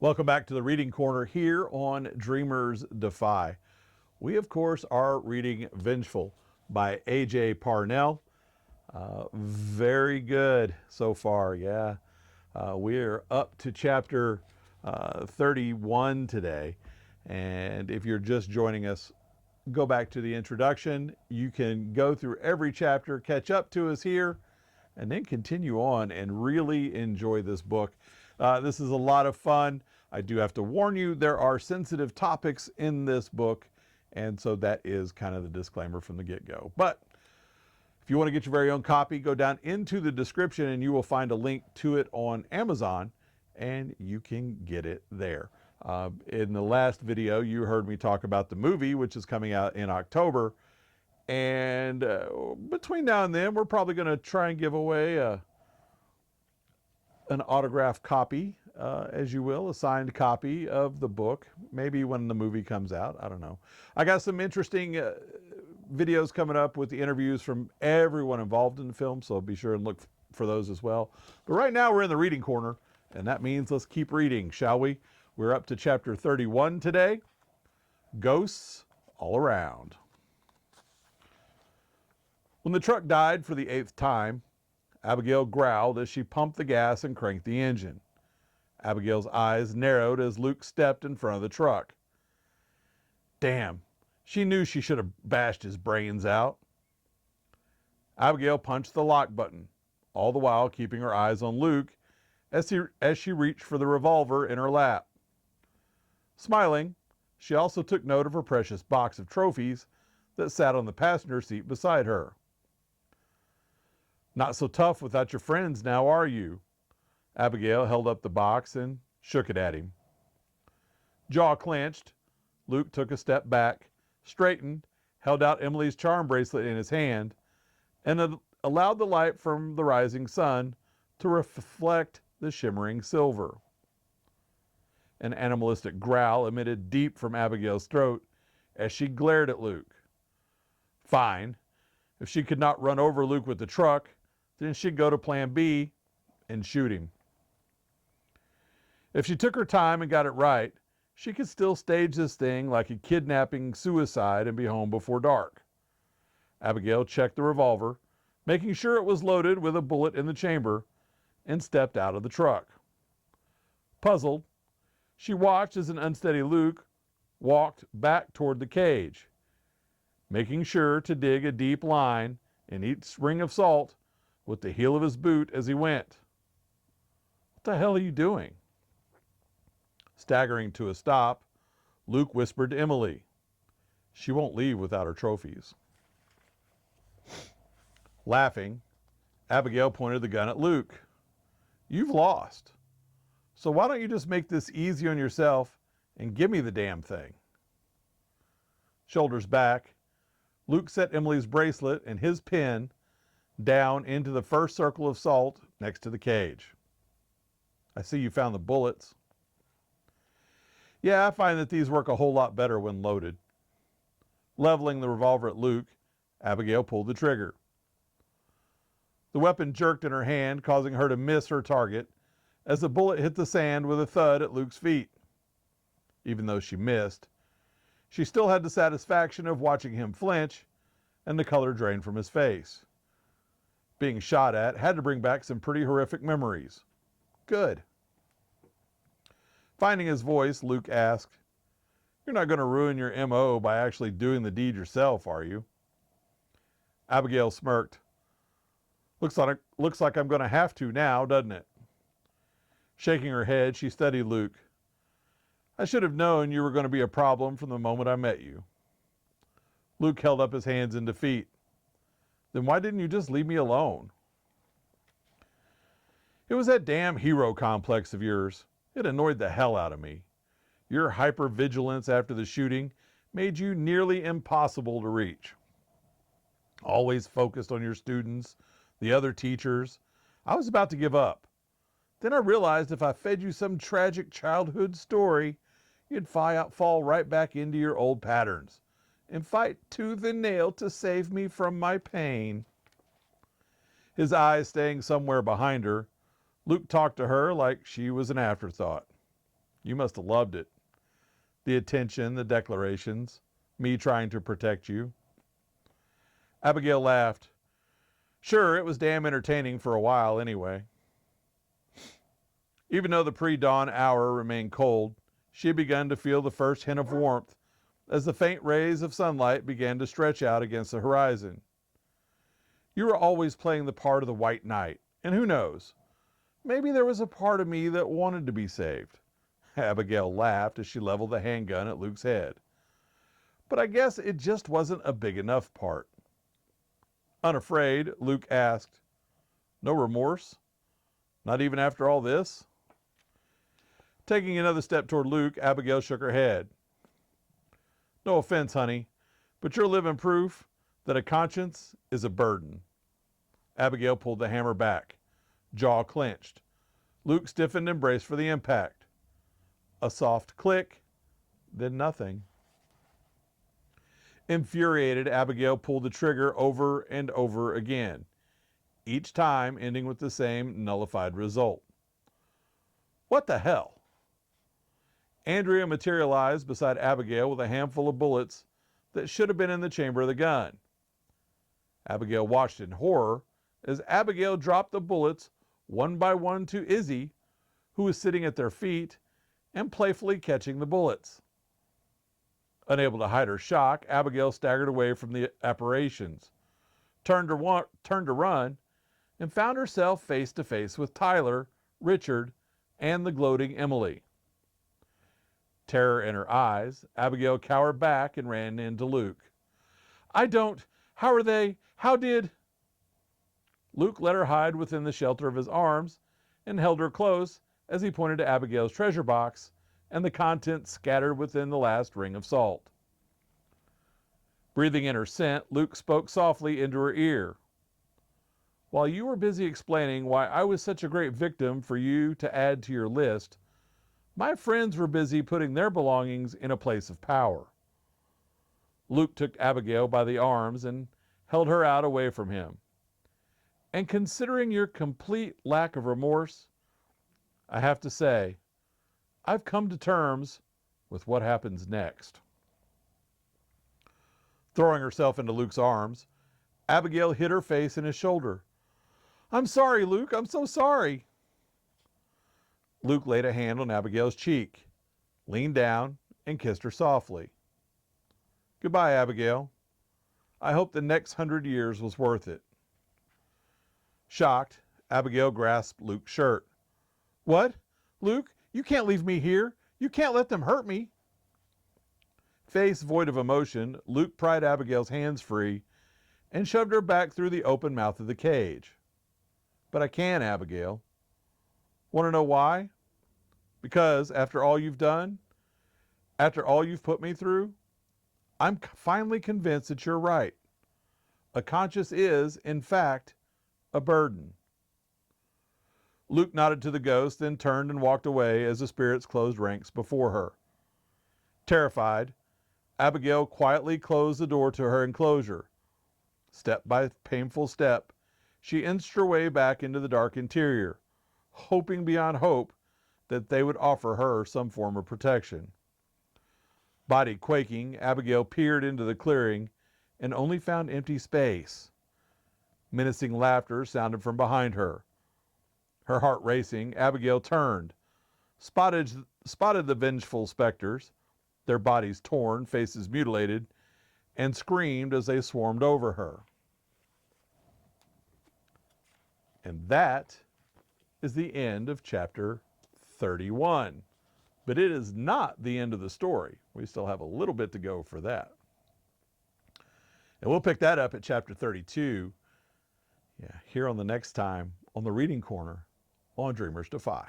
Welcome back to the Reading Corner here on Dreamers Defy. We, of course, are reading Vengeful by AJ Parnell. Very good so far, yeah. We're up to chapter 31 today. And if you're just joining us, go back to the introduction. You can go through every chapter, catch up to us here, and then continue on and really enjoy this book. This is a lot of fun. I do have to warn you, there are sensitive topics in this book, and so that is kind of the disclaimer from the get-go. But if you want to get your very own copy, go down into the description and you will find a link to it on Amazon, and you can get it there. In the last video, you heard me talk about the movie, which is coming out in October, and between now and then, we're probably going to try and give away an autographed copy, as you will, a signed copy of the book, maybe when the movie comes out. I don't know. I got some interesting videos coming up with the interviews from everyone involved in the film, so be sure and look for those as well. But right now we're in the reading corner, and that means let's keep reading, shall we? We're up to chapter 31 today, Ghosts All Around. When the truck died for the 8th time, Abigail growled as she pumped the gas and cranked the engine. Abigail's eyes narrowed as Luke stepped in front of the truck. Damn, she knew she should have bashed his brains out. Abigail punched the lock button, all the while keeping her eyes on Luke as she reached for the revolver in her lap. Smiling, she also took note of her precious box of trophies that sat on the passenger seat beside her. Not so tough without your friends now, are you? Abigail held up the box and shook it at him. Jaw clenched, Luke took a step back, straightened, held out Emily's charm bracelet in his hand, and allowed the light from the rising sun to reflect the shimmering silver. An animalistic growl emitted deep from Abigail's throat as she glared at Luke. Fine. If she could not run over Luke with the truck, then she'd go to plan B and shoot him. If she took her time and got it right, she could still stage this thing like a kidnapping suicide and be home before dark. Abigail checked the revolver, making sure it was loaded with a bullet in the chamber, and stepped out of the truck. Puzzled, she watched as an unsteady Luke walked back toward the cage, making sure to dig a deep line in each ring of salt with the heel of his boot as he went. What the hell are you doing? Staggering to a stop, Luke whispered to Emily. She won't leave without her trophies. Laughing, Abigail pointed the gun at Luke. You've lost. So why don't you just make this easy on yourself and give me the damn thing? Shoulders back, Luke set Emily's bracelet and his pin down into the first circle of salt next to the cage. I see you found the bullets. Yeah, I find that these work a whole lot better when loaded. Leveling the revolver at Luke, Abigail pulled the trigger. The weapon jerked in her hand, causing her to miss her target as the bullet hit the sand with a thud at Luke's feet. Even though she missed, she still had the satisfaction of watching him flinch and the color drain from his face. Being shot at had to bring back some pretty horrific memories. Good. Finding his voice, Luke asked, You're not going to ruin your M.O. by actually doing the deed yourself, are you? Abigail smirked. Looks like I'm going to have to now, doesn't it? Shaking her head, she studied Luke. I should have known you were going to be a problem from the moment I met you. Luke held up his hands in defeat. Then why didn't you just leave me alone? It was that damn hero complex of yours. It annoyed the hell out of me. Your hypervigilance after the shooting made you nearly impossible to reach. Always focused on your students, the other teachers. I was about to give up. Then I realized if I fed you some tragic childhood story, you'd fall right back into your old patterns and fight tooth and nail to save me from my pain. His eyes staying somewhere behind her, Luke talked to her like she was an afterthought. You must have loved it. The attention, the declarations, me trying to protect you. Abigail laughed. Sure, it was damn entertaining for a while anyway. Even though the pre-dawn hour remained cold, she had begun to feel the first hint of warmth as the faint rays of sunlight began to stretch out against the horizon. You were always playing the part of the white knight, and who knows, maybe there was a part of me that wanted to be saved. Abigail laughed as she leveled the handgun at Luke's head. But I guess it just wasn't a big enough part. Unafraid, Luke asked, No remorse? Not even after all this? Taking another step toward Luke, Abigail shook her head. No offense, honey, but you're living proof that a conscience is a burden. Abigail pulled the hammer back. Jaw clenched. Luke stiffened and braced for the impact. A soft click, then nothing. Infuriated, Abigail pulled the trigger over and over again, each time ending with the same nullified result. What the hell? Andrea materialized beside Abigail with a handful of bullets that should have been in the chamber of the gun. Abigail watched in horror as Abigail dropped the bullets one by one to Izzy, who was sitting at their feet and playfully catching the bullets. Unable to hide her shock, Abigail staggered away from the apparitions, turned to run, and found herself face to face with Tyler, Richard, and the gloating Emily. Terror in her eyes, Abigail cowered back and ran into Luke. How are they? How did... Luke let her hide within the shelter of his arms and held her close as he pointed to Abigail's treasure box and the contents scattered within the last ring of salt. Breathing in her scent, Luke spoke softly into her ear. While you were busy explaining why I was such a great victim for you to add to your list, my friends were busy putting their belongings in a place of power. Luke took Abigail by the arms and held her out away from him. And considering your complete lack of remorse, I have to say, I've come to terms with what happens next. Throwing herself into Luke's arms, Abigail hid her face in his shoulder. I'm sorry, Luke, I'm so sorry. Luke laid a hand on Abigail's cheek, leaned down, and kissed her softly. Goodbye, Abigail. I hope the next 100 years was worth it. Shocked, Abigail grasped Luke's shirt. What? Luke, you can't leave me here. You can't let them hurt me. Face void of emotion, Luke pried Abigail's hands free and shoved her back through the open mouth of the cage. But I can, Abigail. Want to know why? Because after all you've done, after all you've put me through, I'm finally convinced that you're right. A conscience is, in fact, a burden. Luke nodded to the ghost, then turned and walked away as the spirits closed ranks before her. Terrified, Abigail quietly closed the door to her enclosure. Step by painful step, she inched her way back into the dark interior, hoping beyond hope that they would offer her some form of protection. Body quaking, Abigail peered into the clearing and only found empty space. Menacing laughter sounded from behind her. Her heart racing, Abigail turned, spotted the vengeful specters, their bodies torn, faces mutilated, and screamed as they swarmed over her. And that is the end of chapter 31. But it is not the end of the story. We still have a little bit to go for that. And we'll pick that up at chapter 32, here on the next time on the Reading Corner on Dreamers Defy.